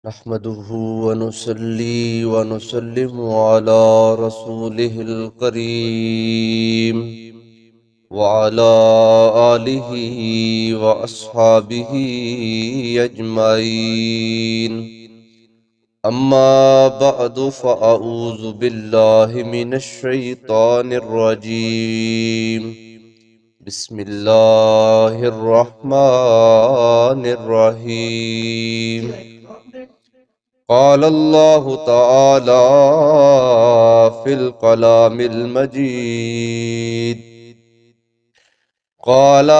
نحمده ونصلي ونسلم على رسوله الكريم وعلى آله وأصحابه أجمعين. أما بعد فأعوذ بالله من الشيطان الرجيم. بسم الله الرحمن الرحيم. قال الله تعالى في الكلام المجيد: قال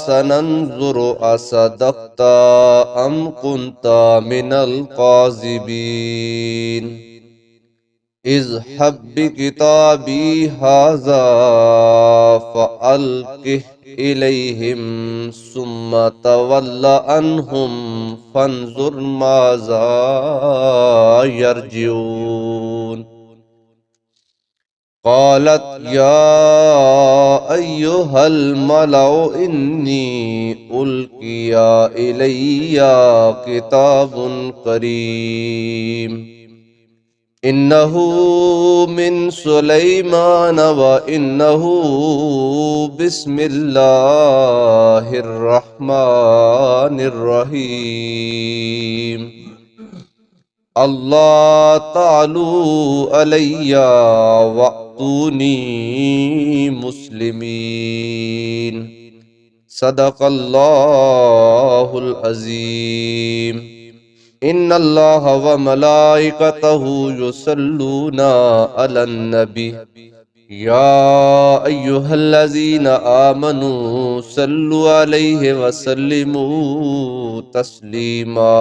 سننظر أصدقت أم كنت من الكاذبين اذهب بكتابي هذا فألقه إليهم ثم تول عنهم فانظر ماذا يرجعون. قالت يا أيها الملأ إني ألقي إلي كتاب كريم إنه من سليمان وإنه بسم الله الرحمن الرحيم. الله تعالوا علي وأتوني مسلمين. صدق الله العظيم. إن الله وملائكته يصلون على النبي يا أيها الذين آمنوا صلوا عليه وسلموا تسليما.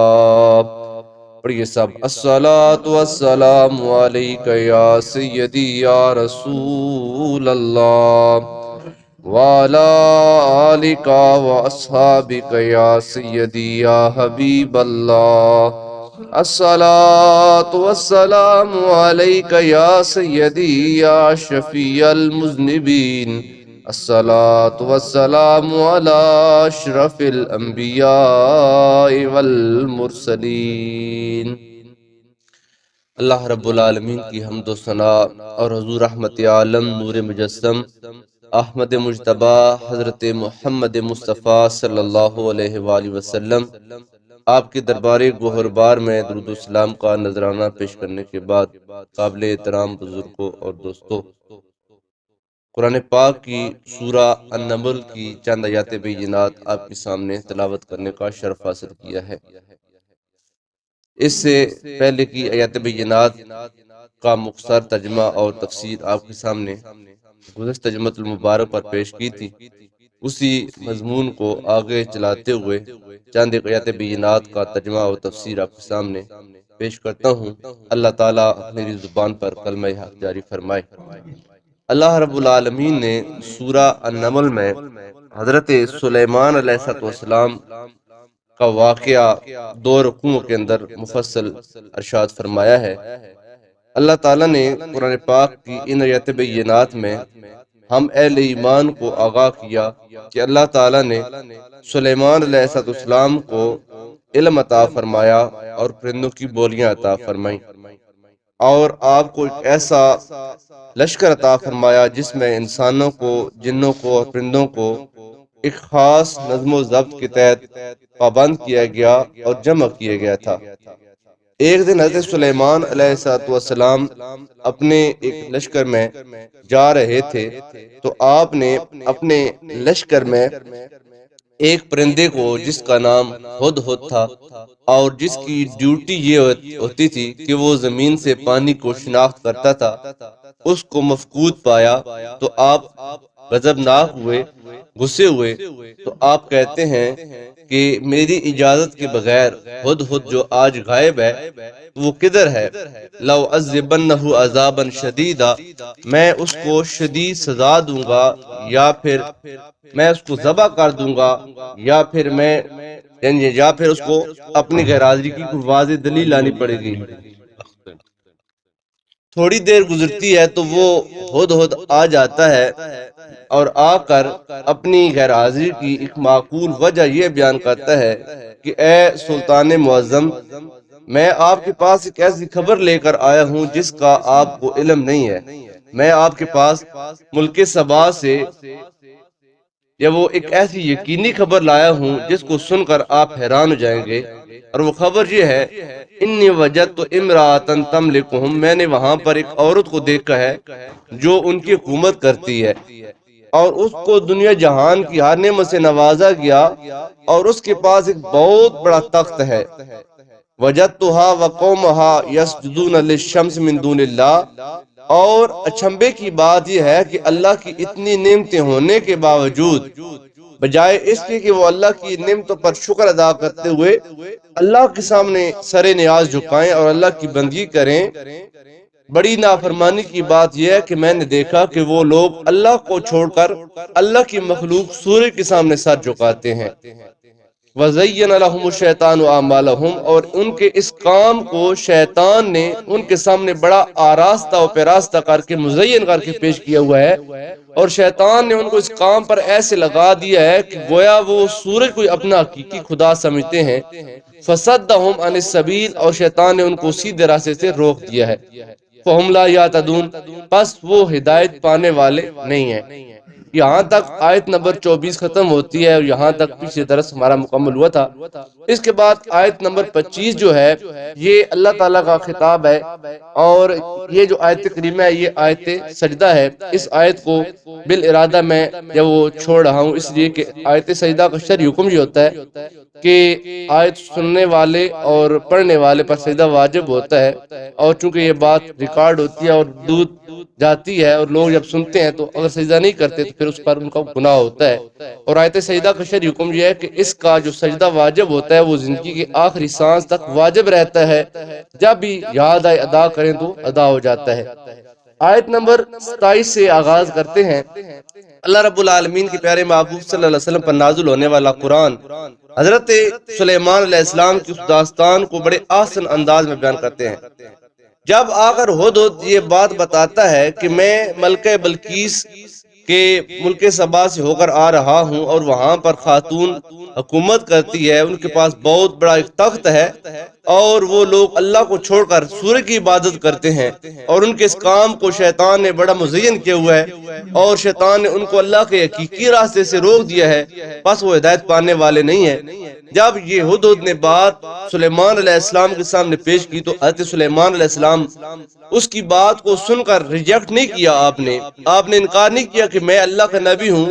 پڑھیے سب: الصلاۃ والسلام علیک یا سیدی یا رسول اللہ وعلی آلک واصحابک یا سیدی یا حبیب اللہ. الصلاۃ والسلام علیک یا سیدی یا شفیع المذنبین. الصلاۃ والسلام علی اشرف الانبیاء والمرسلین. اللہ رب العالمین کی حمد و ثنا اور حضور رحمت عالم نور مجسم احمد مجتبی حضرت محمد مصطفیٰ صلی اللہ علیہ وآلہ وسلم آپ کے دربار گوہربار میں درود و سلام کا نذرانہ پیش کرنے کے بعد، قابل احترام بزرگوں اور دوستوں، قرآن پاک کی سورہ النمل کی چند آیات بینات آپ کے سامنے تلاوت کرنے کا شرف حاصل کیا ہے. اس سے پہلے کی آیات بینات کا مختصر ترجمہ اور تفسیر آپ کے سامنے گزشتہ جمعۃ المبارک پر پیش کی تھی. اسی مضمون کو آگے چلاتے ہوئے چند آیات بینات کا ترجمہ اور تفسیر آپ کے سامنے پیش کرتا ہوں. اللہ تعالیٰ میری زبان پر کلمہ حق جاری فرمائے. اللہ رب العالمین نے سورہ النمل میں حضرت سلیمان علیہ السلام کا واقعہ 2 رکوعوں کے اندر مفصل ارشاد فرمایا ہے. اللہ تعالیٰ نے قرآن پاک کی ان آیات بینات میں ہم اہل ایمان کو آگاہ کیا کہ اللہ تعالیٰ نے سلیمان علیہ السلام کو علم عطا فرمایا اور پرندوں کی بولیاں عطا فرمائیں، اور آپ کو ایک ایسا لشکر عطا فرمایا جس میں انسانوں کو، جنوں کو اور پرندوں کو ایک خاص نظم و ضبط کے تحت پابند کیا گیا اور جمع کیا گیا تھا. ایک دن حضرت سلیمان علیہ السلام اپنے ایک لشکر میں جا رہے تھے تو آپ نے اپنے لشکر میں ایک پرندے کو جس کا نام ہدہد تھا اور جس کی ڈیوٹی یہ ہوتی تھی کہ وہ زمین سے پانی کو شناخت کرتا تھا، اس کو مفقود پایا تو آپ غضبناک ہوئے، غصے ہوئے. تو آپ کہتے ہیں کہ میری اجازت کے بغیر ہدہد جو آج غائب ہے وہ کدھر ہے؟ لو عذبنہ عذابا شدیدا، میں اس کو شدید سزا دوں گا، یا پھر میں اس کو ذبح کر دوں گا، یا پھر اس کو اپنی غیر حاضری کی کوئی واضح دلیل لانی پڑے گی. تھوڑی دیر گزرتی ہے تو وہ ہدہد آ جاتا ہے اور آ کر اپنی غیر حاضری کی ایک معقول وجہ یہ بیان کرتا ہے کہ اے سلطان معظم، میں آپ کے پاس ایک ایسی خبر لے کر آیا ہوں جس کا آپ کو علم نہیں ہے۔ میں آپ کے پاس ملک سبا سے یا وہ ایک ایسی یقینی خبر لایا ہوں جس کو سن کر آپ حیران ہو جائیں گے، اور وہ خبر یہ ہے، انی وجدت امرأۃ تملکہم، میں نے وہاں پر ایک عورت کو دیکھا ہے جو ان کی حکومت کرتی ہے، اور اس کو دنیا جہان کی ہر نعمت سے نوازا گیا، اور اس کے پاس ایک بہت بڑا تخت ہے۔ وجدتھا وقومھا یسجدون للشمس من دون اللہ، اور اچھمبے کی بات یہ ہے کہ اللہ کی اتنی نعمتیں ہونے کے باوجود بجائے اس کے کہ وہ اللہ کی نعمتوں پر شکر ادا کرتے ہوئے اللہ کے سامنے سر نیاز جھکائیں اور اللہ کی بندگی کریں، بڑی نافرمانی کی بات یہ ہے کہ میں نے دیکھا کہ وہ لوگ اللہ کو چھوڑ کر اللہ کی مخلوق سورج کے سامنے سر جھکاتے ہیں۔ وَزَيَّنَ لَهُمُ الشَّيْطَانُ أَعْمَالَهُمْ، اور ان کے اس کام کو شیطان نے ان کے سامنے بڑا آراستہ و پیراستہ کر کے مزین کر کے پیش کیا ہوا ہے، اور شیطان نے ان کو اس کام پر ایسے لگا دیا ہے کہ گویا وہ سورج کو اپنا حقیقی خدا سمجھتے ہیں۔ فَصَدَّهُمْ عَنِ السَّبِيلِ، اور شیطان نے ان کو سیدھے راستے سے روک دیا ہے۔ فَهُمْ لَا يَهْتَدُونَ، پس وہ ہدایت پانے والے نہیں ہیں۔ یہاں تک آیت نمبر 24 ختم ہوتی ہے، اور یہاں تک پچھلی درس ہمارا مکمل ہوا تھا۔ اس کے بعد آیت نمبر 25 جو ہے یہ اللہ تعالیٰ کا خطاب ہے، اور یہ جو آیت کریمہ ہے یہ آیت سجدہ ہے۔ اس آیت کو بالارادہ میں جب وہ چھوڑ رہا ہوں اس لیے کہ آیت سجدہ کا شرعی حکم یہ ہوتا ہے کہ آیت سننے والے اور پڑھنے والے پر سجدہ واجب ہوتا ہے، اور چونکہ یہ بات ریکارڈ ہوتی ہے اور دودھ جاتی ہے، اور لوگ جب سنتے ہیں تو اگر سجدہ نہیں کرتے تو پھر اس پر ان کا گناہ ہوتا ہے۔ اور آیت سجدہ کا شرعی حکم یہ ہے کہ اس کا جو سجدہ واجب ہوتا ہے وہ زندگی کے آخری سانس تک واجب رہتا ہے، جب بھی یاد آئے ادا کریں تو ادا ہو جاتا ہے۔ آیت نمبر 27 سے آغاز کرتے ہیں۔ اللہ رب العالمین کے پیارے محبوب صلی اللہ علیہ وسلم پر نازل ہونے والا قرآن حضرت سلیمان علیہ السلام کی اس داستان کو بڑے آسن انداز میں بیان کرتے ہیں۔ جب آخر ہدہد یہ بات بتاتا ہے کہ میں ملکہ بلقیس کے ملک سبا سے ہو کر آ رہا ہوں، اور وہاں پر خاتون حکومت کرتی ہے، ان کے پاس بہت بڑا ایک تخت ہے، اور وہ لوگ اللہ کو چھوڑ کر سورج کی عبادت کرتے ہیں، اور ان کے اس کام کو شیطان نے بڑا مزین کیا ہوا ہے، اور شیطان نے ان کو اللہ کے حقیقی راستے سے روک دیا ہے، بس وہ ہدایت پانے والے نہیں ہیں۔ جب یہ ہدہد نے بات سلیمان علیہ السلام کے سامنے پیش کی تو حضرت سلیمان علیہ السلام اس کی بات کو سن کر ریجیکٹ نہیں کیا، آپ نے انکار نہیں کیا کہ میں اللہ کا نبی ہوں،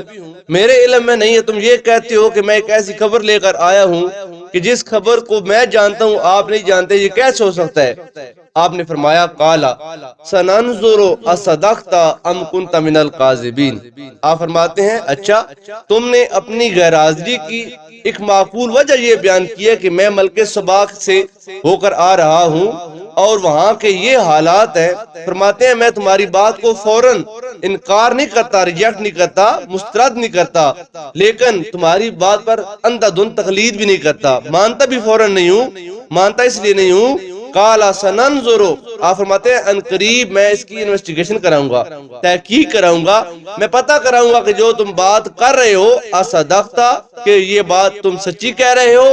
میرے علم میں نہیں ہے، تم یہ کہتے ہو کہ میں ایک ایسی خبر لے کر آیا ہوں کہ جس خبر کو میں جانتا ہوں آپ نہیں جانتے، یہ کیسے ہو سکتا ہے؟ آپ نے فرمایا قالا سننظر اصدقت ام کنت من الکاذبین، آپ فرماتے ہیں اچھا تم نے اپنی غیر حاضری کی ایک معقول وجہ یہ بیان کی ہے کہ میں ملک سبا سے ہو کر آ رہا ہوں اور وہاں کے یہ حالات ہیں۔ فرماتے ہیں میں تمہاری بات کو فوراً انکار نہیں کرتا، ریجیکٹ نہیں کرتا، مسترد نہیں کرتا، لیکن تمہاری بات پر اندھا دھند تقلید بھی نہیں کرتا، مانتا بھی فوراً نہیں ہوں، مانتا اس لیے نہیں ہوں۔ قالا سننظر، آپ فرماتے ہیں ان قریب میں اس کی انویسٹیگیشن کراؤں گا، تحقیق کراؤں گا، میں پتہ کراؤں گا کہ جو تم بات کر رہے ہو اصدقتا، کہ یہ بات تم سچی کہہ رہے ہو،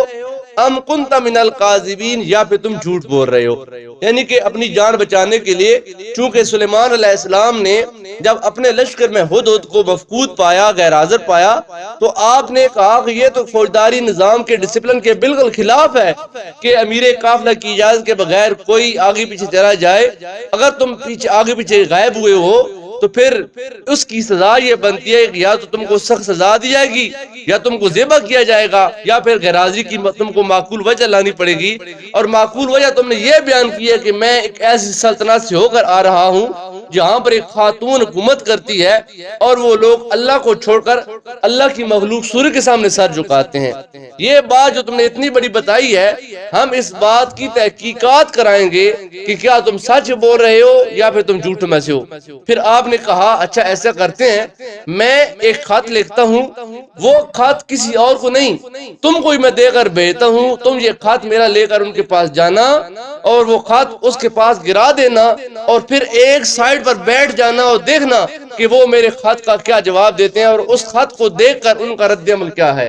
ام کنت من الکاذبین، یا پھر تم جھوٹ بول رہے ہو۔ یعنی کہ اپنی جان بچانے کے لیے، چونکہ سلیمان علیہ السلام نے جب اپنے لشکر میں ہدہد کو مفقود پایا، غیر حاضر پایا، تو آپ نے کہا کہ یہ تو فوجداری نظام کے ڈسپلن کے بالکل خلاف ہے کہ امیر قافلہ کی اجازت کے بغیر کوئی آگے پیچھے چلا جائے، اگر تم پیچھے آگے پیچھے غائب ہوئے ہو تو پھر اس کی سزا یہ بنتی ہے کہ یا تو تم کو سخت سزا دی جائے گی، یا تم کو ذبح کیا جائے گا، یا پھر غیر حاضری کی تم کو معقول وجہ لانی پڑے گی۔ اور معقول وجہ تم نے یہ بیان کی ہے کہ میں ایک ایسی سلطنت سے ہو کر آ رہا ہوں جہاں پر ایک خاتون حکومت کرتی ہے، اور وہ لوگ اللہ کو چھوڑ کر اللہ کی مخلوق سورج کے سامنے سر جھکاتے ہیں۔ یہ بات جو تم نے اتنی بڑی بتائی ہے، ہم اس بات کی تحقیقات کرائیں گے کہ کیا تم سچ بول رہے ہو یا پھر تم جھوٹ میں سے ہو۔ پھر آپ نے کہا اچھا ایسا کرتے ہیں، میں ایک خط لکھتا ہوں، وہ خط کسی اور کو نہیں، تم کو میں دے کر بھیجتا ہوں، تم یہ خط میرا لے کر ان کے پاس جانا اور وہ خط اس کے پاس گرا دینا، اور پھر ایک سائیڈ پر بیٹھ جانا اور دیکھنا کہ وہ میرے خط کا کیا جواب دیتے ہیں اور اس خط کو دیکھ کر ان کا رد عمل کیا ہے.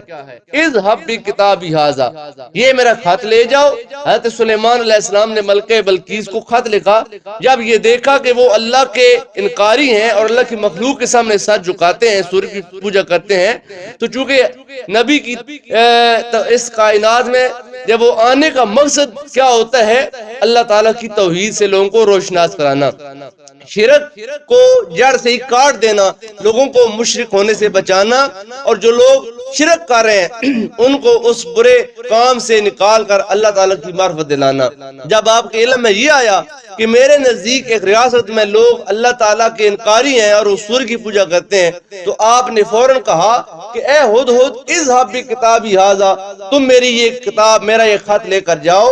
اذهب بکتابی ھذا، یہ میرا خط لے جاؤ. حضرت سلیمان علیہ السلام نے ملکہ بلقیس کو خط لکھا. جب یہ دیکھا کہ وہ اللہ کے انکاری ہیں اور اللہ کی مخلوق کے سامنے سر جھکاتے ہیں، سورج کی پوجا کرتے ہیں، تو چونکہ نبی کی اس کائنات میں جب وہ آنے کا مقصد کیا ہوتا ہے، اللہ تعالیٰ کی توحید سے لوگوں کو روشناس کرانا، شرک کو جڑ سے ہی کاٹ دینا، لوگوں کو مشرک ہونے سے بچانا، اور جو لوگ شرک کر رہے ہیں ان کو اس برے کام سے نکال کر اللہ تعالیٰ کی معرفت دلانا. جب آپ کے علم میں یہ آیا کہ میرے نزدیک ایک ریاست میں لوگ اللہ تعالیٰ کے انکاری ہیں اور اس سورج کی پوجا کرتے ہیں، تو آپ نے فوراً کہا کہ اے ہدہد اذهب بکتابی ھذا، تم میری یہ کتاب، میرا یہ خط لے کر جاؤ.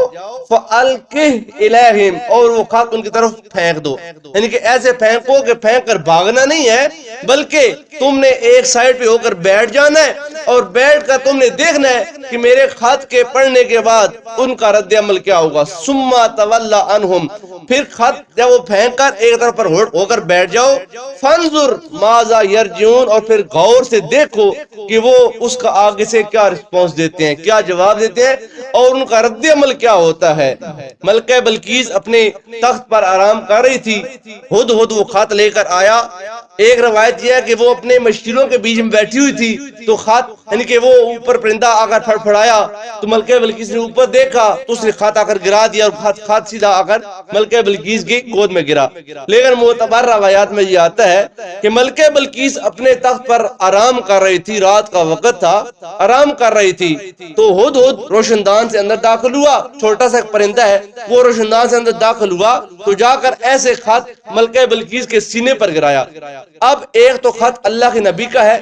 فَأَلْقِهْ إِلَيْهِمْ، اور وہ خط ان کی طرف پھینک دو. یعنی کہ ایسے پھینکو کہ پھینک کر بھاگنا نہیں ہے، بلکہ تم نے ایک سائڈ پہ ہو کر بیٹھ جانا ہے اور بیٹھ کر تم نے دیکھنا ہے کہ میرے خط کے پڑھنے کے بعد ان کا رد عمل کیا ہوگا. ثُمَّ تَوَلَّ عَنْهُمْ، پھر خط جب وہ پھینک کر ایک طرف پر ہو کر بیٹھ جاؤ. فَانظُرْ مَاذَا يَرْجِعُونَ، اور پھر غور سے دیکھو کہ وہ اس کا آگے سے کیا رسپانس دیتے ہیں، کیا جواب دیتے ہیں اور ان کا رد عمل کیا ہوتا ہے. ملکہ بلقیس اپنے تخت پر آرام کر رہی تھی. ہدہد وہ خط لے کر آیا. ایک روایت یہ ہے کہ وہ اپنے مشکلوں کے بیچ میں بیٹھی ہوئی تھی، تو خط یعنی کہ وہ اوپر پرندہ آ کر پھڑپھڑایا تو ملکہ بلقیس نے اوپر دیکھا تو اس نے خط آ کر گرا دیا اور خط سیدھا آ کر ملکہ بلقیس کی گود میں گرا. لیکن معتبر روایات میں یہ آتا ہے کہ ملکہ بلقیس اپنے تخت پر آرام کر رہی تھی، رات کا وقت تھا، آرام کر رہی تھی، تو ہدہد روشن دان سے اندر داخل ہوا. چھوٹا سا پرندہ ہے، وہ روشن دان سے اندر داخل ہوا تو جا کر ایسے خط ملکہ بلقیس کے سینے پر گرایا. اب ایک تو خط اللہ کے نبی کا ہے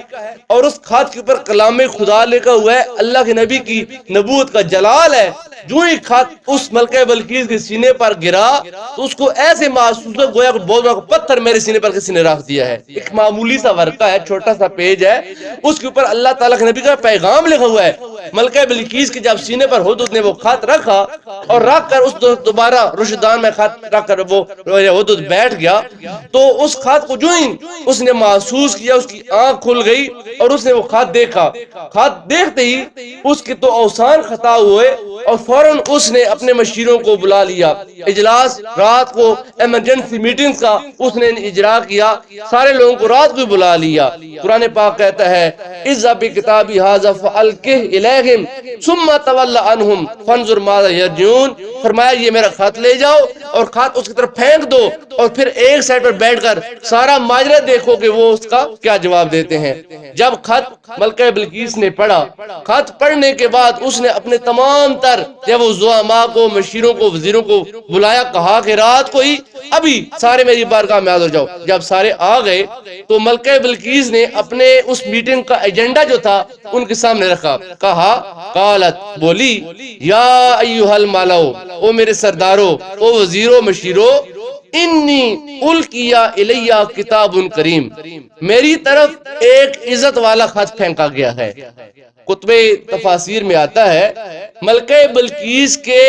اور اس خط کے اوپر کلام خدا لکھا ہوا ہے، اللہ کے نبی کی نبوت کا جلال ہے. جو ہی خط اس ملکہ بلقیس کے سینے پر گرا تو اس کو ایسے محسوس ہوا گویا کہ بہت بڑا پتھر میرے سینے پر کسی نے رکھ دیا ہے. ایک معمولی سا ورقہ ہے، چھوٹا سا پیج ہے، اس کے اوپر اللہ تعالیٰ کے نبی کا پیغام لکھا ہوا ہے. ملکہ بلقیس کے جب سینے پر ہدہد نے وہ خط رکھا اور رکھ کر اس دوبارہ روشندان میں خط رکھ کر وہ ہدہد بیٹھ گیا، تو اس خط کو جو ہی اس نے محسوس کیا اس کی آنکھ کھل گئی اور اس نے وہ خط دیکھا. خط دیکھتے ہی اس کے تو اوسان خطا ہوئے اور فوراً اس نے اپنے مشیروں کو بلا لیا. اجلاس رات کو ایمرجنسی میٹنگ کا اس نے اجرا کیا، سارے لوگوں کو رات کو بلا لیا. قرآن پاک کہتا ہے اذهب بکتابی ھذا فألقه إلیہم ثم تول عنہم فانظر ماذا یرجعون. فرمایا یہ میرا خط لے جاؤ اور خط اس کی طرف پھینک دو اور پھر ایک سائڈ پر بیٹھ کر سارا ماجرا دیکھو کہ وہ اس کا کیا جواب دیتے ہیں. جب خط ملکہ بلقیس نے پڑھا، خط پڑھنے کے بعد اس نے اپنے تمام تر جب وہ زعماء کو، مشیروں کو، وزیروں کو بلایا، کہا کہ رات کو ہی ابھی سارے میری بارگاہ میں حاضر ہو جاؤ. جب سارے آ گئے تو ملکہ بلقیس نے اپنے اس میٹنگ کا ایجنڈا جو تھا ان کے سامنے رکھا. کہا قالت، بولی، یا ایھا الملأ، او میرے سردارو، او وزیرو، مشیرو، انی القیا الیہ کتاب کریم، میری طرف ایک عزت والا خط پھینکا گیا ہے. کتب تفاسیر میں آتا ہے ملکہ بلقیس کے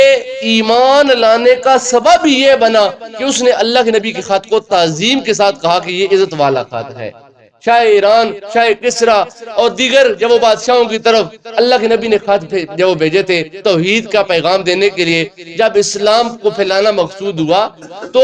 ایمان لانے کا سبب یہ بنا کہ اس نے اللہ کے نبی کے خط کو تعظیم کے ساتھ کہا کہ یہ عزت والا خط ہے. شاہ ایران، شاہ کسرا اور دیگر جب وہ بادشاہوں کی طرف اللہ کے نبی نے خط جب وہ بھیجے تھے توحید کا پیغام دینے کے لیے، جب اسلام کو پھیلانا مقصود ہوا تو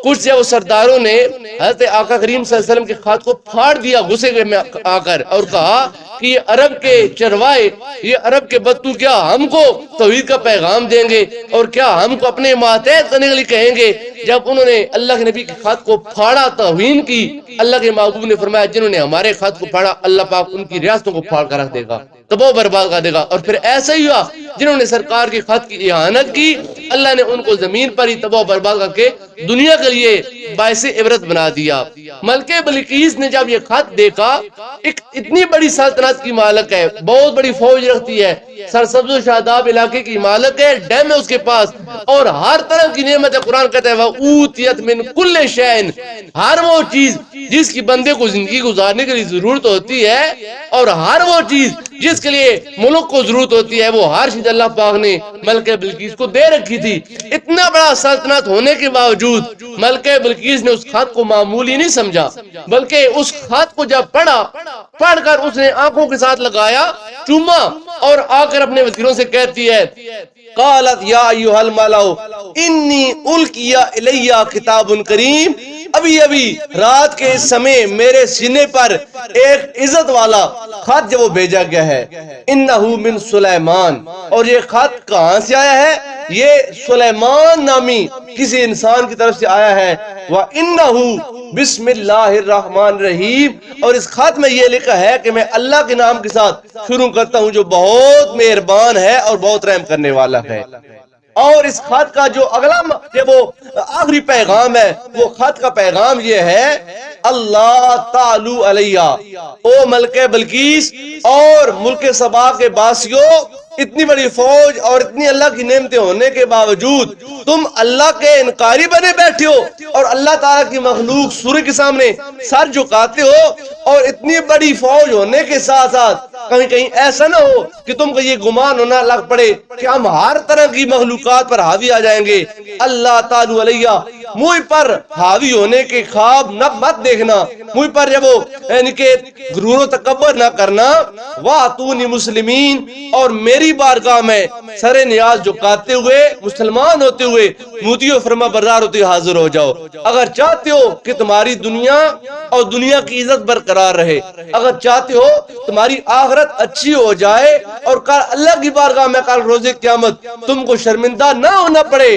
کچھ جب سرداروں نے حضرت آقا کریم صلی اللہ علیہ وسلم کے خط کو پھاڑ دیا غصے میں آ کر اور کہا کہ یہ عرب کے چروائے، یہ عرب کے بدتو کیا ہم کو توحید کا پیغام دیں گے اور کیا ہم کو اپنے ماتحت کرنے کے لیے کہیں گے. جب انہوں نے اللہ کے نبی کے خط کو پھاڑا، توہین کی، اللہ کے محبوب نے فرمایا جنہوں نے ہمارے خط کو پھاڑا اللہ پاک ان کی ریاستوں کو پھاڑ کر رکھ دے گا، تباہ و برباد کر دے گا. اور پھر ایسا ہی ہوا، جنہوں نے سرکار کے خط کی اہانت کی اللہ نے ان کو زمین پر ہی تباہ و برباد کر کے دنیا کے لیے باعث عبرت بنا دیا. ملکہ بلقیس نے جب یہ خط دیکھا، ایک اتنی بڑی سلطنت کی مالک ہے، بہت بڑی فوج رکھتی ہے، سرسبز و شاداب علاقے کی مالک ہے، ڈیم ہے اس کے پاس اور ہر طرح کی نعمت ہے. قرآن کہتا ہے وَأُوتِيَتْ مِن كُلِّ شَيْءٍ، ہر وہ چیز جس کی بندے کو زندگی گزارنے کے لیے ضرورت ہوتی ہے اور ہر وہ چیز جس کے لیے ملک کو ضرورت ہوتی ہے وہ ہر چیز اللہ پاک نے ملکہ بلقیس کو دے رکھی تھی۔ اتنا بڑا سلطنت ہونے کے باوجود ملکہ بلقیس نے اس خط کو معمولی نہیں سمجھا، بلکہ اس خط کو جب پڑھ کر اس نے آنکھوں کے ساتھ لگایا، چوما، اور آ کر اپنے وزیروں سے کہتی ہے قالت یا ایھا الملأ انی القی الی کتاب کریم، ابھی رات کے اس سمے میرے سینے پر ایک عزت والا خط جو وہ بھیجا گیا ہے، انہ من سلیمان، اور یہ خط کہاں سے آیا ہے؟ یہ سلیمان نامی کسی انسان کی طرف سے آیا ہے، وَإِنَّهُ بسم اللہ الرحمن الرحیم، اور اس خط میں یہ لکھا ہے کہ میں اللہ کے نام کے ساتھ شروع کرتا ہوں جو بہت مہربان ہے اور بہت رحم کرنے والا ہے۔ اور اس خط کا جو اگلا وہ آخری پیغام ہے، وہ خط کا پیغام یہ ہے اللہ تعالی علیہ، او ملکہ بلقیس اور ملک سبا کے باسیوں، اتنی بڑی فوج اور اتنی اللہ کی نعمتیں ہونے کے باوجود تم اللہ کے انکاری بنے بیٹھے ہو اور اللہ تعالیٰ کی مخلوق سورج کے سامنے سر جھکاتے ہو، اور اتنی بڑی فوج ہونے کے ساتھ ساتھ کہیں ایسا نہ ہو کہ تم کو یہ گمان ہونا لگ پڑے کہ ہم ہر طرح کی مخلوقات پر حاوی آ جائیں گے۔ اللہ تعالی علیہ، مجھ پر حاوی ہونے کے خواب نہ مت دیکھنا، مجھ پر جب وہ یعنی کہ غرور و تکبر نہ کرنا، وَأْتُونِي مسلمین، اور میری بارگاہ میں سر نیاز جھکاتے ہوئے، مسلمان ہوتے ہوئے، مطیع و فرما بردار ہوتے حاضر ہو جاؤ۔ اگر چاہتے ہو کہ تمہاری دنیا اور دنیا کی عزت برقرار رہے، اگر چاہتے ہو تمہاری آخرت اچھی ہو جائے اور کل اللہ کی بارگاہ میں کل روز قیامت تم کو شرمندہ نہ ہونا پڑے،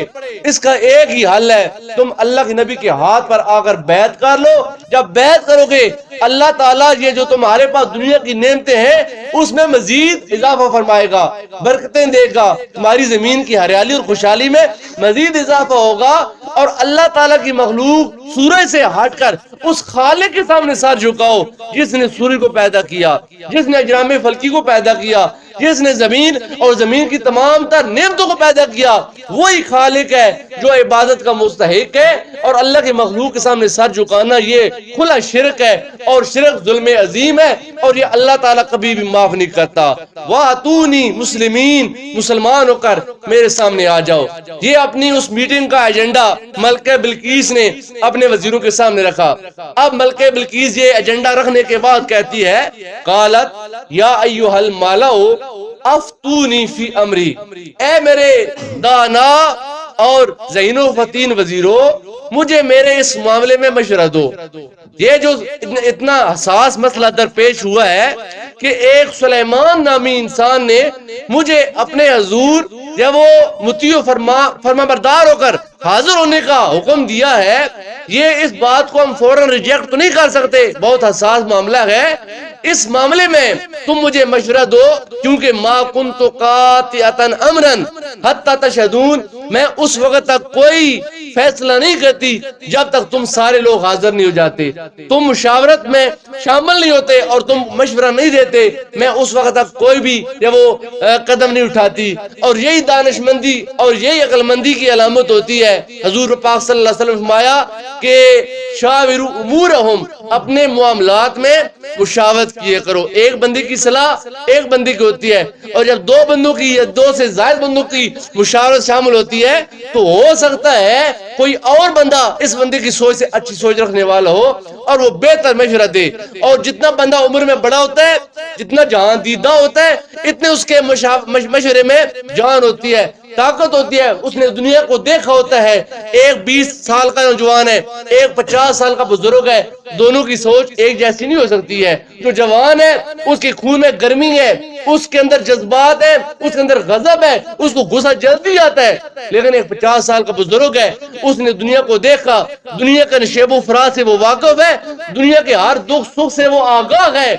اس کا ایک ہی حل ہے، تم اللہ کے نبی کے ہاتھ پر آ کر بیعت کر لو۔ جب بیعت کرو گے اللہ تعالیٰ یہ جو تمہارے پاس دنیا کی نعمتیں ہیں اس میں مزید اضافہ فرمائے گا، برکتیں دے گا، تمہاری زمین کی ہریالی اور خوشحالی میں مزید اضافہ ہوگا، اور اللہ تعالیٰ کی مخلوق سورج سے ہٹ کر اس خالق کے سامنے سر جھکاؤ جس نے سورج کو پیدا کیا، جس نے اجرام فلکی کو پیدا کیا، جس نے زمین اور زمین کی تمام تر نعمتوں کو پیدا کیا، وہی خالق ہے جو عبادت کا مستحق ہے، اور اللہ کے مخلوق کے سامنے سر جھکانا یہ کھلا شرک ہے، اور شرک ظلم عظیم ہے، اور یہ اللہ تعالیٰ کبھی بھی معاف نہیں کرتا۔ وَأْتُونِي مسلمین، مسلمان ہو کر میرے سامنے آ جاؤ۔ یہ اپنی اس میٹنگ کا ایجنڈا ملکہ بلقیس نے اپنے وزیروں کے سامنے رکھا۔ اب ملکہ بلقیس یہ ایجنڈا رکھنے کے بعد کہتی ہے قالت یا ایھا الملأ افتونی فی امری، اے میرے دانا اور ذہین و فطین وزیروں، مجھے میرے اس معاملے میں مشورہ دو۔ یہ جو اتنا حساس مسئلہ درپیش ہوا ہے کہ ایک سلیمان نامی انسان نے مجھے اپنے حضور جب وہ مطیع و فرما بردار ہو کر حاضر ہونے کا حکم دیا ہے، یہ اس بات کو ہم فوراً ریجیکٹ تو نہیں کر سکتے، بہت حساس معاملہ ہے۔ اس معاملے میں تم مجھے مشورہ دو، کیونکہ ما کنت قاطعۃ امرا حتی تشہدون، میں اس وقت تک کوئی فیصلہ نہیں کرتی جب تک تم سارے لوگ حاضر نہیں ہو جاتے، تم مشاورت میں شامل نہیں ہوتے اور تم مشورہ نہیں دیتے، میں اس وقت تک کوئی بھی جب وہ قدم نہیں اٹھاتی۔ اور یہی دانش مندی اور یہی عقل مندی کی علامت ہوتی ہے۔ حضور پاک صلی اللہ علیہ وسلم فرمایا کہ شاوروا امورہم، اپنے معاملات میں مشاورت کیے کرو۔ ایک بندے کی صلاح ایک بندے کی ہوتی ہے، اور جب دو بندوں کی یا دو سے زائد بندوں کی مشاورت شامل ہوتی ہے تو ہو سکتا ہے کوئی اور بندہ اس بندے کی سوچ سے اچھی سوچ رکھنے والا ہو اور وہ بہتر مشورہ دے۔ اور جتنا بندہ عمر میں بڑا ہوتا ہے، جتنا جہان دیدہ ہوتا ہے، اتنے اس کے مشورے میں جان ہوتی ہے، طاقت ہوتی ہے، اس نے دنیا کو دیکھا ہوتا ہے۔ ایک 20 سال کا نوجوان ہے، ایک 50 سال کا بزرگ ہے، دونوں کی سوچ ایک جیسی نہیں ہو سکتی ہے۔ جو جوان ہے اس کے خون میں گرمی ہے، اس کے اندر جذبات ہے، اس کے اندر غضب ہے، اس کو غصہ جلدی آتا ہے، لیکن ایک 50 سال کا بزرگ ہے، اس نے دنیا کو دیکھا، دنیا کا نشیب و فراز سے وہ واقف ہے، دنیا کے ہر دکھ سکھ سے وہ آگاہ ہے۔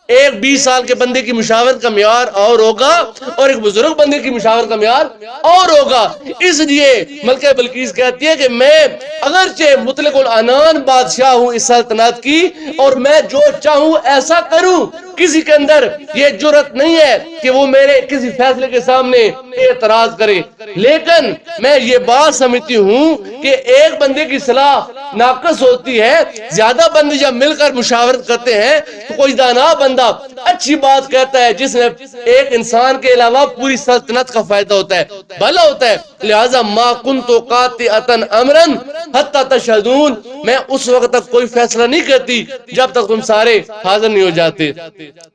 ایک 20 سال کے بندے کی مشاورت کا معیار اور ہوگا اور ایک بزرگ بندے کی مشاورت کا معیار اور ہوگا۔ اس لیے ملکہ بلقیس کہتی ہے کہ میں اگرچہ مطلق العنان بادشاہ ہوں اس سلطنت کی، اور میں جو چاہوں ایسا کروں، کسی کے اندر یہ جرت نہیں ہے کہ وہ میرے کسی فیصلے کے سامنے اعتراض کرے، لیکن میں یہ بات سمجھتی ہوں کہ ایک بندے کی صلاح ناقص ہوتی ہے۔ زیادہ بندے جب مل کر مشاورت کرتے ہیں تو کوئی دانا بندہ بندہ اچھی بات کہتا ہے جس میں ایک انسان کے علاوہ پوری سلطنت کا فائدہ ہوتا ہے، بھلا ہوتا ہے، لہذا ما کنت قاطعۃ امرا حتی تشہدون، میں اس وقت تک کوئی فیصلہ نہیں کرتی جب تک تم سارے حاضر نہیں ہو جاتے۔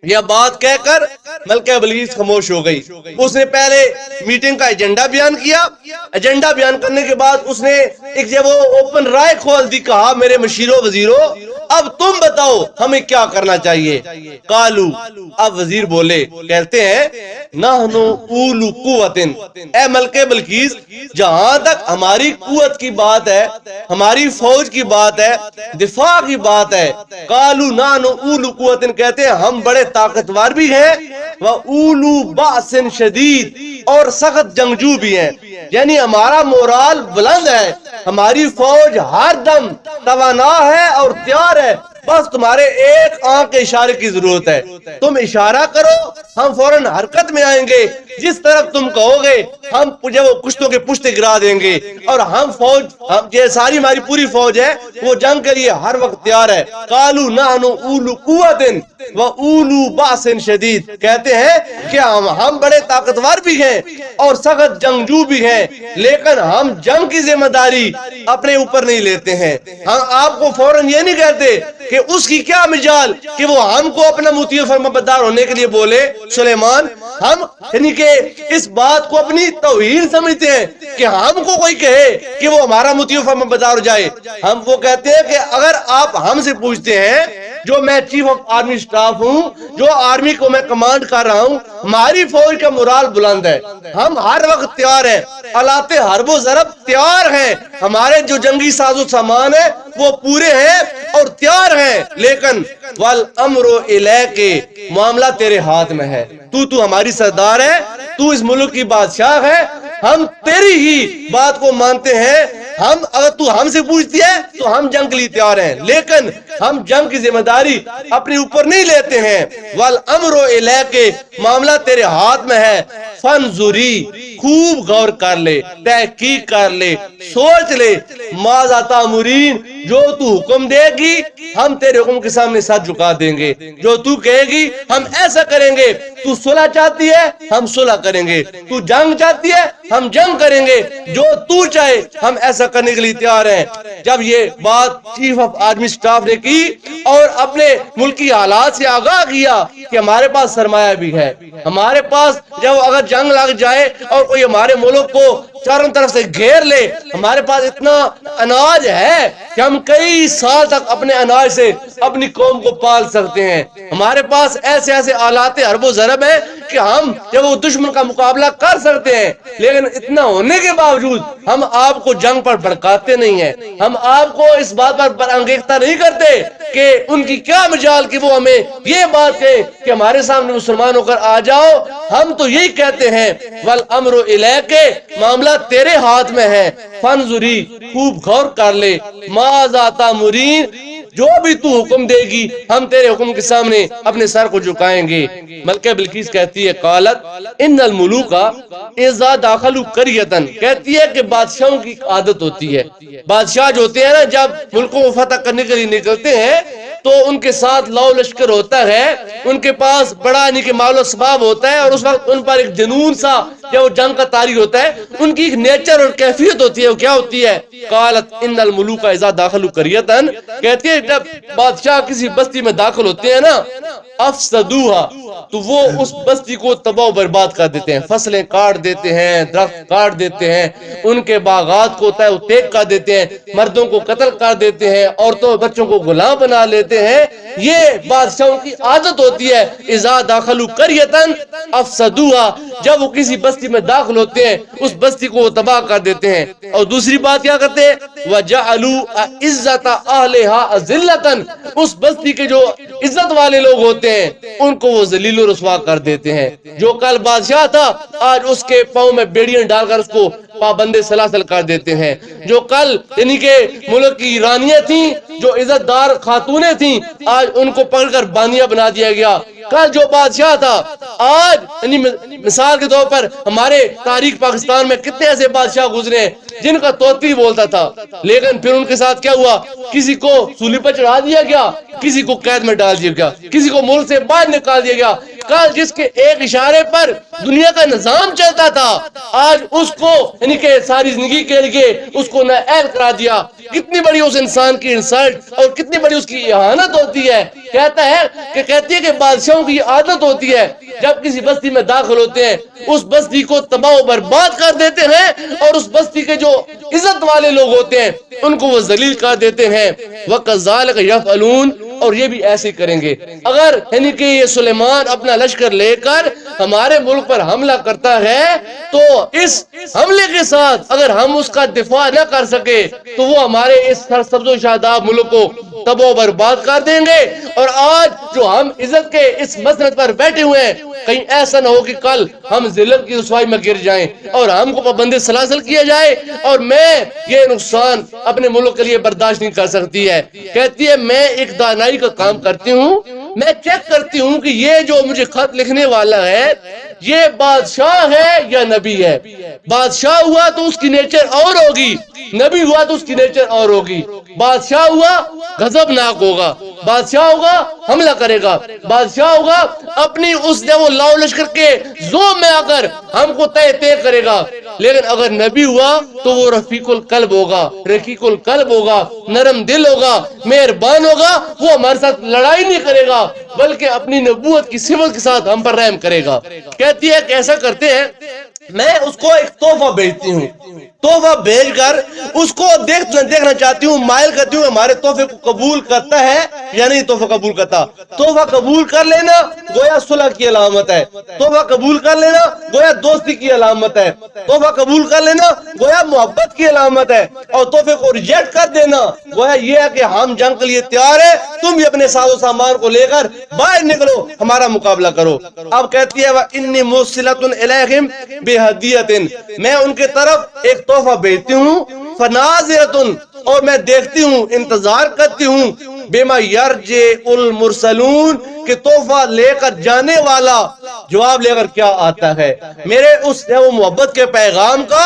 یہ بات کہہ کر ملکہ بلقیس خاموش ہو گئی۔ اس نے پہلے میٹنگ کا ایجنڈا بیان کیا، ایجنڈا بیان کرنے کے بعد اس نے ایک جب وہ اوپن رائے کھول دی، کہا میرے مشیروں وزیروں اب تم بتاؤ ہمیں کیا کرنا چاہیے۔ قالو، اب وزیر بولے، کہتے ہیں نحنو اولو قوت، اے ملکہ بلقیس جہاں تک ہماری قوت کی بات ہے، ہماری فوج کی بات ہے، دفاع کی بات ہے، قالو نحنو اولو قوت، کہتے ہیں ہم بڑے طاقتور بھی ہیں، وَأُولُو بَأْسٍ شَدِيدٍ، اور سخت جنگجو بھی ہیں، یعنی ہمارا مورال بلند ہے، ہماری فوج ہر دم توانا ہے اور تیار ہے، بس تمہارے ایک آنکھ کے اشارے کی ضرورت ہے، تم اشارہ کرو ہم فوراً حرکت میں آئیں گے، جس طرف تم کہو گے ہم جب وہ کشتوں کے پشتے گرا دیں گے، اور ہم فوج یہ ساری ہماری پوری فوج ہے وہ جنگ کے لیے ہر وقت تیار ہے۔ قالوا نحن اولو قوت و اولو باس شدید، کہتے ہیں کہ ہم بڑے طاقتور بھی ہیں اور سخت جنگجو بھی ہیں، لیکن ہم جنگ کی ذمہ داری اپنے اوپر نہیں لیتے ہیں، ہم آپ کو فوراً یہ نہیں کہتے کہ اس کی کیا مجال کہ وہ ہم کو اپنا مطیع فرما بردار ہونے کے لیے بولے۔ سلیمان ہم یعنی کہ اس بات کو اپنی توہین سمجھتے ہیں کہ ہم کو کوئی کہے کہ وہ ہمارا مطیع فرما بردار ہو جائے، ہم وہ کہتے ہیں کہ اگر آپ ہم سے پوچھتے ہیں جو میں چیف آف آرمی سٹاف ہوں، جو آرمی کو میں کمانڈ کر رہا ہوں، ہماری فوج کا مورال بلند ہے، ہم ہر وقت تیار ہیں، آلات حرب و ضرب تیار ہیں، ہمارے جو جنگی ساز و سامان ہے وہ پورے ہیں اور تیار ہیں، لیکن والامر الیک، معاملہ تیرے ہاتھ میں ہے، تو ہماری سردار ہے، تو اس ملک کی بادشاہ ہے، ہم تیری ہی بات کو مانتے ہیں، ہم اگر تو ہم سے پوچھتی ہے تو ہم جنگ کے لیے تیار ہیں، لیکن ہم جنگ کی ذمہ داری اپنے اوپر نہیں لیتے ہیں۔ والامر الیک، معاملہ تیرے ہاتھ میں ہے، فانظری، خوب غور کر لے، تحقیق کر لے، سوچ لے، ماذا تأمرین، جو تو حکم دے گی ہم تیرے حکم کے سامنے سر جھکا دیں گے، جو تو کہے گی ہم ایسا کریں گے، تو صلح چاہتی ہے ہم صلح کریں گے، تو جنگ چاہتی ہے ہم جنگ کریں گے، جو تو چاہے ہم ایسا کرنے کے لیے تیار ہیں۔ جب یہ بات چیف آف آرمی سٹاف نے کی اور اپنے ملکی حالات سے آگاہ کیا کہ ہمارے پاس سرمایہ بھی ہے، ہمارے پاس جب اگر جنگ لگ جائے اور کوئی ہمارے ملک کو چاروں طرف سے گھیر لے، ہمارے پاس اتنا اناج ہے کہ ہم کئی سال تک اپنے اناج سے اپنی قوم کو پال سکتے ہیں، ہمارے پاس ایسے ایسے آلات حرب و ضرب ہیں کہ ہم جب وہ دشمن کا مقابلہ کر سکتے ہیں، لیکن اتنا ہونے کے باوجود ہم آپ کو جنگ پر بھڑکاتے نہیں ہیں، ہم آپ کو اس بات پر انگیختہ نہیں کرتے کہ ان کی کیا مجال کہ وہ ہمیں یہ بات کہے کہ ہمارے سامنے مسلمان ہو کر آ جاؤ، ہم تو یہی کہتے ہیں والامر الیک، معاملہ تیرے ہاتھ میں ہے، فانظری، خوب غور کر لے، ماذا تأمرین، جو بھی تو حکم دے گی ہم تیرے حکم کے سامنے اپنے سر کو جھکائیں گے۔ ملکہ بلقیس کہتی ہے قالت ان الملوک اذا دخلوا قریۃ، کہتی ہے کہ بادشاہوں کی عادت ہوتی ہے، بادشاہ جو ہوتے ہیں نا جب ملکوں کو فتح کرنے کے لیے نکلتے ہیں تو ان کے ساتھ لو لشکر ہوتا ہے، ان کے پاس بڑا یعنی کہ مال و اسباب ہوتا ہے، اور اس وقت ان پر ایک جنون سا جب وہ جنگ کا طاری ہوتا ہے، ان کی ایک نیچر اور کیفیت ہوتی ہے، وہ کیا ہوتی ہے؟ قالت ان الملوک اذا دخلوا قریۃ، کہتی ہے جب بادشاہ کسی بستی میں داخل ہوتے ہیں نا افسدوها، تو وہ اس بستی کو تباہ و برباد کر دیتے ہیں، فصلیں کاٹ دیتے ہیں، درخت کاٹ دیتے ہیں، ان کے باغات کو تیک کر دیتے ہیں، مردوں کو قتل کر دیتے ہیں، عورتوں بچوں کو غلام بنا لیتے ہیں۔ یہ بادشاہوں کی عادت ہوتی ہے، اذا دخلوا قریۃ افسدوها، جب وہ کسی بستی میں داخل ہوتے ہیں اس بستی کو وہ تباہ کر دیتے ہیں۔ اور دوسری بات کیا کرتے ہیں؟ وجعلوا عزت اہلها اذلۃ، اس بستی کے جو عزت والے لوگ ہوتے ہیں ان کو وہ ذلیل و رسوا کر دیتے ہیں، جو کل بادشاہ تھا آج اس کے پاؤں میں بیڑیاں ڈال کر اس کو پابندے سلاسل کر دیتے ہیں، جو کل یعنی کہ ملک کی رانیاں تھیں، جو عزت دار خاتونیں تھیں، آج ان کو پکڑ کر باندیاں بنا دیا گیا، کل جو بادشاہ تھا آج یعنی مثال کے طور پر ہمارے تاریخ پاکستان میں کتنے ایسے بادشاہ گزرے ہیں جن کا طوطی بولتا تھا، لیکن پھر ان کے ساتھ کیا ہوا؟ کسی کو سولی پر چڑھا دیا گیا، کسی کو قید میں ڈال دیا گیا، کسی کو ملک سے باہر نکال دیا گیا۔ کل جس کے ایک اشارے پر دنیا کا نظام چلتا تھا آج اس کو یعنی کہ ساری زندگی کے لیے اس کو نااہل کرا دیا۔ کتنی بڑی اس انسان کی انسلٹ اور کتنی بڑی اس کی اہانت ہوتی ہے۔ کہتی ہے کہ بادشاہوں کی عادت ہوتی ہے جب کسی بستی میں داخل ہوتے ہیں اس بستی کو تباہ و برباد کر دیتے ہیں، اور اس بستی کے جو عزت والے لوگ ہوتے ہیں ان کو وہ ذلیل کر دیتے ہیں۔ وَكَذَلِكَ يَفْعَلُونَ، اور یہ بھی ایسے کریں گے۔ اگر یعنی کہ یہ سلیمان اپنا لشکر لے کر ہمارے ملک پر حملہ کرتا ہے تو اس حملے کے ساتھ اگر ہم اس کا دفاع نہ کر سکے تو وہ ہمارے اس سرسبز و شاداب ملک کو تباہ و برباد کر دیں گے۔ اور آج جو ہم عزت کے اس مسند پر بیٹھے ہوئے ہیں، کہیں ایسا نہ ہو کہ کل ہم ذلت کی رسوائی میں گر جائیں اور ہم کو پابند سلاسل کیا جائے، اور میں یہ نقصان اپنے ملک کے لیے برداشت نہیں کر سکتی ہے۔ کہتی ہے میں ایک دانائی کا کام کرتی ہوں، میں چیک کرتی ہوں کہ یہ جو مجھے خط لکھنے والا ہے یہ بادشاہ ہے یا نبی ہے۔ بادشاہ ہوا تو اس کی نیچر اور ہوگی، نبی ہوا تو اس کی نیچر اور ہوگی۔ بادشاہ ہوا غضب ناک ہوگا، بادشاہ ہوگا حملہ کرے گا، بادشاہ ہوگا اپنی اس وہ لاؤ لشکر کے زور میں آ کر ہم کو طے کرے گا۔ لیکن اگر نبی ہوا تو وہ رفیق القلب ہوگا، رقیق القلب ہوگا، نرم دل ہوگا، مہربان ہوگا، وہ ہمارے ساتھ لڑائی نہیں کرے گا بلکہ اپنی نبوت کی صفت کے ساتھ ہم پر رحم کرے گا۔ کہتی ہے کہ ایسا کرتے ہیں میں اس کو ایک تحفہ بھیجتی ہوں، تحفہ بھیج کر اس کو دیکھنا چاہتی ہوں، مائل کرتی ہوں ہمارے تحفے کو قبول کرتا ہے یا نہیں تحفہ قبول کرتا۔ تحفہ قبول کر لینا گویا صلح کی علامت ہے، تحفہ قبول کر لینا گویا دوستی کی علامت ہے، تحفہ قبول کر لینا گویا محبت کی علامت ہے، اور تحفے کو ریجیکٹ کر دینا گویا یہ ہے کہ ہم جنگ کے لیے تیار ہیں، تم بھی اپنے ساز و سامان کو لے کر باہر نکلو، ہمارا مقابلہ کرو۔ اب کہتی ہے وَإِنِّي مُرْسِلَةٌ إِلَيْهِمْ بِهَدِيَّةٍ، میں ان کے طرف ایک تحفہ بھیجتی ہوں، فَنَاظِرَةٌ، اور میں دیکھتی ہوں، انتظار کرتی ہوں، بِمَا يَرْجِعُ الْمُرْسَلُونَ، کہ تحفہ لے کر جانے والا جواب لے کر کیا آتا ہے، میرے اس وہ محبت کے پیغام کا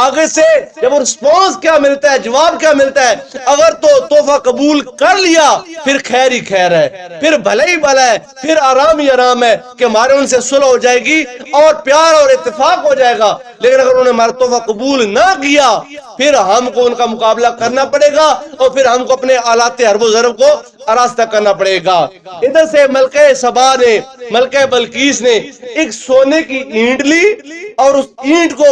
آگے سے جب رسپانس کیا ملتا ہے، جواب کیا ملتا ہے۔ اگر تو تحفہ قبول کر لیا پھر خیر ہی خیر ہے، پھر بھلا ہی بھلا ہے، پھر آرام ہی آرام ہے کہ ہمارے ان سے صلح ہو جائے گی اور پیار اور اتفاق ہو جائے گا۔ لیکن اگر انہوں نے ہمارا تحفہ قبول نہ کیا پھر ہم کو ان کا مقابلہ کرنا پڑے گا اور پھر ہم کو اپنے آلات حرب و ضرب کو آراستہ کرنا پڑے گا۔ ادھر سے ملکہ سبا نے، ملکہ بلقیس نے ایک سونے کی اینٹ لی اور اس اینٹ کو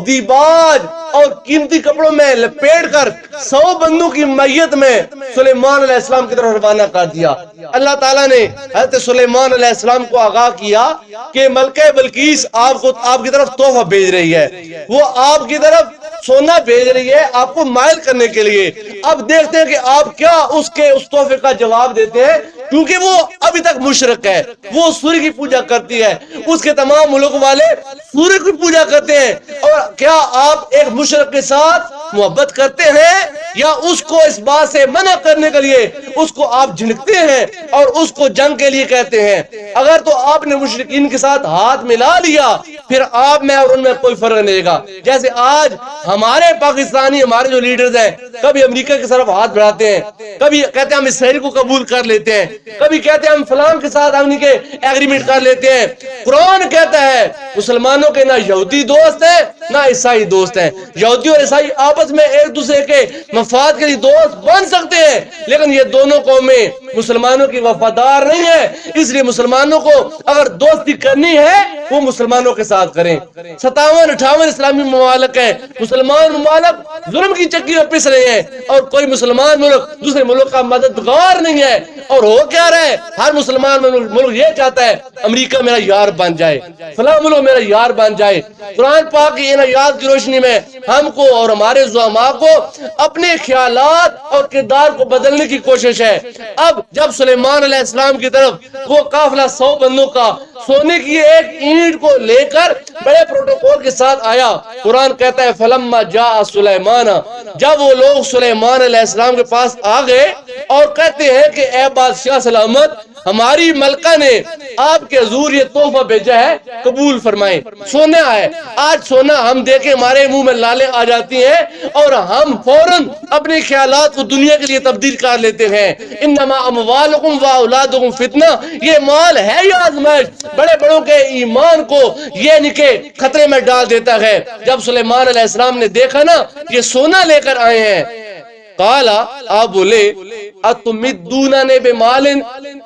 دیباج اور قیمتی کپڑوں میں لپیٹ کر 100 بندوں کی میت میں سلیمان علیہ السلام کی طرف روانہ کر دیا۔ اللہ تعالیٰ نے حضرت سلیمان علیہ السلام کو آگاہ کیا کہ ملکہ بلقیس آپ کی طرف تحفہ بھیج رہی ہے، وہ آپ کی طرف سونا بھیج رہی ہے آپ کو مائل کرنے کے لیے۔ اب دیکھتے ہیں کہ آپ کیا اس تحفے کا جواب دیتے ہیں، کیونکہ وہ ابھی تک مشرک ہے، وہ سورج کی پوجا کرتی ہے، اس کے تمام ملک والے سورج کی پوجا کرتے ہیں۔ اور کیا آپ ایک مشرک کے ساتھ محبت کرتے ہیں یا اس کو اس بات سے منع کرنے کے لیے اس کو آپ جھنکتے ہیں اور اس کو جنگ کے لیے کہتے ہیں؟ اگر تو آپ نے مشرکین کے ساتھ ہاتھ ملا لیا پھر آپ میں اور ان میں کوئی فرق نہیں گا۔ جیسے آج ہمارے پاکستانی ہمارے جو لیڈرز ہیں کبھی امریکہ کی طرف ہاتھ بڑھاتے ہیں، کبھی کہتے ہیں ہم اسرائیل کو قبول کر لیتے ہیں، کبھی کہتے ہیں ہم فلان کے ساتھ ہم کے ایگریمنٹ کر لیتے ہیں۔ قرآن کہتا ہے مسلمانوں کے نہ یہودی دوست ہیں نہ عیسائی دوست ہیں، یہودی اور عیسائی آپس میں ایک دوسرے کے مفاد کے لیے دوست بن سکتے ہیں لیکن یہ دونوں قومیں مسلمانوں کی وفادار نہیں ہیں، اس لیے مسلمانوں کو اگر دوستی کرنی ہے وہ مسلمانوں کے ساتھ کریں۔ 57-58 اسلامی ممالک ہیں، مسلمان ممالک ظلم کی چکی میں پس رہے ہیں اور کوئی مسلمان ملک دوسرے ملک کا مددگار نہیں ہے۔ اور ہو کیا رہا ہے، ہر مسلمان ملک یہ چاہتا ہے امریکہ میرا یار بن جائے، فلاں ملک میرا یار بن جائے۔ قرآن پاک کی ان آیات کی روشنی میں ہم کو اور ہمارے زعماء کو اپنے خیالات اور کردار کو بدلنے کی کوشش ہے۔ اب جب سلیمان علیہ السلام کی طرف وہ قافلہ 100 بندوں کا سونے کی ایک اینٹ کو لے کر بڑے پروٹوکول کے ساتھ آیا، قرآن کہتا ہے فلما جاء سلیمان، جب وہ لوگ سلیمان علیہ السلام کے پاس آ گئے اور کہتے ہیں کہ اے بادشاہ سلامت، ہماری ملکہ نے آپ کے حضور یہ تحفہ بھیجا ہے، قبول فرمائیں۔ سونا ہے، آج سونا ہم دیکھیں ہمارے منہ میں لالیں آ جاتی ہیں اور ہم فوراً اپنے خیالات کو دنیا کے لیے تبدیل کر لیتے ہیں۔ انما اموالکم و اولادکم فتنہ، یہ مال ہے یا آزمائش، بڑے بڑوں کے ایمان کو یہ نکے خطرے میں ڈال دیتا ہے۔ جب سلیمان علیہ السلام نے دیکھا نا یہ سونا لے کر آئے ہیں، قالا، آپ بولے، اتمدوننی بمال،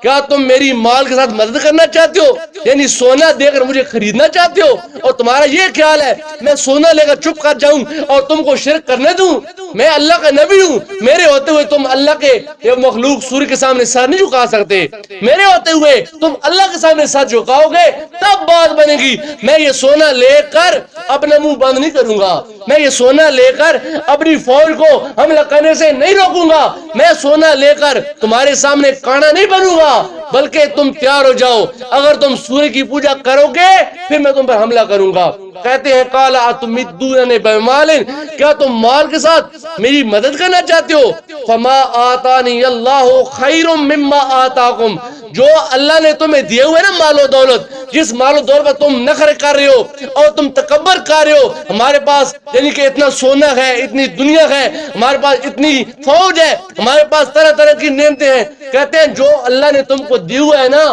کیا تم میری مال کے ساتھ مدد کرنا چاہتے ہو؟ یعنی سونا دے کر مجھے خریدنا چاہتے ہو، اور تمہارا یہ خیال ہے میں سونا لے کر چپ کر جاؤں اور تم کو شرک کرنے دوں؟ میں اللہ کا نبی ہوں، میرے ہوتے ہوئے تم اللہ کے مخلوق سورج کے سامنے سر نہیں جھکا سکتے، میرے ہوتے ہوئے تم اللہ کے سامنے سر جھکاؤ گے تب بات بنے گی۔ میں یہ سونا لے کر اپنا منہ بند نہیں کروں گا، میں یہ سونا لے کر اپنی فوج کو حملہ کرنے سے نہیں روکوں گا، میں سونا لے کر تمہارے سامنے کانا نہیں بنوں گا، بلکہ تم تیار ہو جاؤ، اگر تم سورج کی پوجا کرو گے پھر میں تم پر حملہ کروں گا۔ کہتے ہیں قالا اتمدوننی بمال، کیا تم مال کے ساتھ میری مدد کرنا چاہتے ہو؟ فما آتانی اللہ خیر مما آتاکم، جو اللہ نے تمہیں دیے ہوئے نا مال و دولت، جس مال و دولت پر تم نخرے کر رہے ہو اور تم تکبر کر رہے ہو، ہمارے پاس یعنی کہ اتنا سونا ہے، اتنی دنیا ہے، ہمارے پاس اتنی فوج ہے، ہمارے پاس طرح طرح کی نعمتیں ہیں، کہتے ہیں جو اللہ نے تم کو دی ہوا ہے نا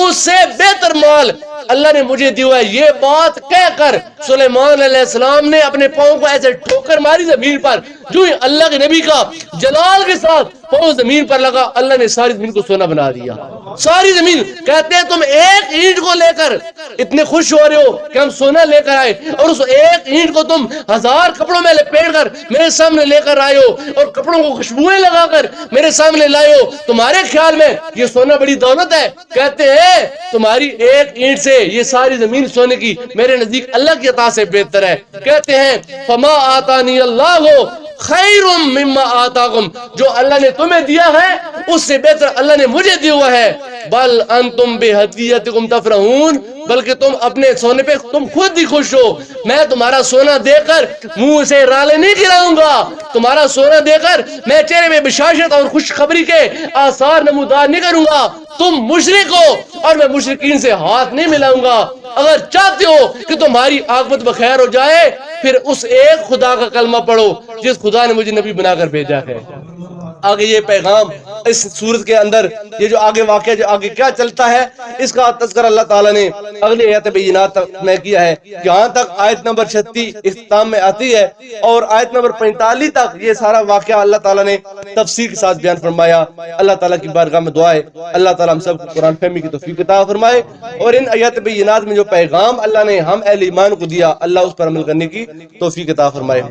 اس سے بہتر مال اللہ نے مجھے دی ہوا ہے۔ یہ بات کہہ کر سلیمان علیہ السلام نے اپنے پاؤں کو ایسے ٹھوکر ماری زمین پر، جو ہی اللہ کے نبی کا جلال کے ساتھ پاؤں زمین پر لگا، اللہ نے ساری زمین کو سونا بنا دیا، ساری زمین۔ کہتے ہیں تم ایک اینٹ کو لے کر اتنے خوش ہو رہے ہو کہ ہم سونا لے کر آئے، اور اس ایک اینٹ کو تم 1000 کپڑوں میں لپیٹ کر میرے سامنے لے کر آئے ہو، اور کپڑوں کو خوشبوئیں لگا کر میرے سامنے لائے ہو، تمہارے خیال میں یہ سونا بڑی دولت ہے؟ کہتے ہیں تمہاری ایک اینٹ سے یہ ساری زمین سونے کی میرے نزدیک اللہ کی عطا سے بہتر ہے۔ کہتے ہیں فما آتانی اللہ خیر مما آتاکم، جو اللہ نے تمہیں دیا ہے اس سے بہتر اللہ نے مجھے دیا ہوا ہے۔ بل انتم بہدیتکم تفرحون، بلکہ تم اپنے سونے پہ تم خود ہی خوش ہو، میں تمہارا سونا دے کر منہ سے رالے نہیں گراؤں گا، تمہارا سونا دے کر میں چہرے میں بشاشت اور خوشخبری کے آثار نمودار نہیں کروں گا، تم مشرک ہو اور میں مشرکین سے ہاتھ نہیں ملاؤں گا۔ اگر چاہتے ہو کہ تمہاری عاقبت بخیر ہو جائے پھر اس ایک خدا کا کلمہ پڑھو جس خدا نے مجھے نبی بنا کر بھیجا ہے۔ آگے یہ پیغام اس سورت کے اندر یہ جو آگے واقعہ جو آگے کیا چلتا ہے اس کا تذکرہ اللہ تعالیٰ نے اگلی آیت بینات میں کیا ہے، جہاں تک آیت نمبر 36 اختتام میں آتی ہے، اور آیت نمبر 45 تک یہ سارا واقعہ اللہ تعالیٰ نے تفسیر کے ساتھ بیان فرمایا۔ اللہ تعالیٰ کی بارگاہ میں دعا ہے اللہ تعالیٰ ہم سب کو قرآن فہمی کی توفیق عطا فرمائے، اور ان آیت بینات میں جو پیغام اللہ نے ہم اہل ایمان کو دیا اللہ اس پر عمل کرنے کی توفیق عطا فرمائے۔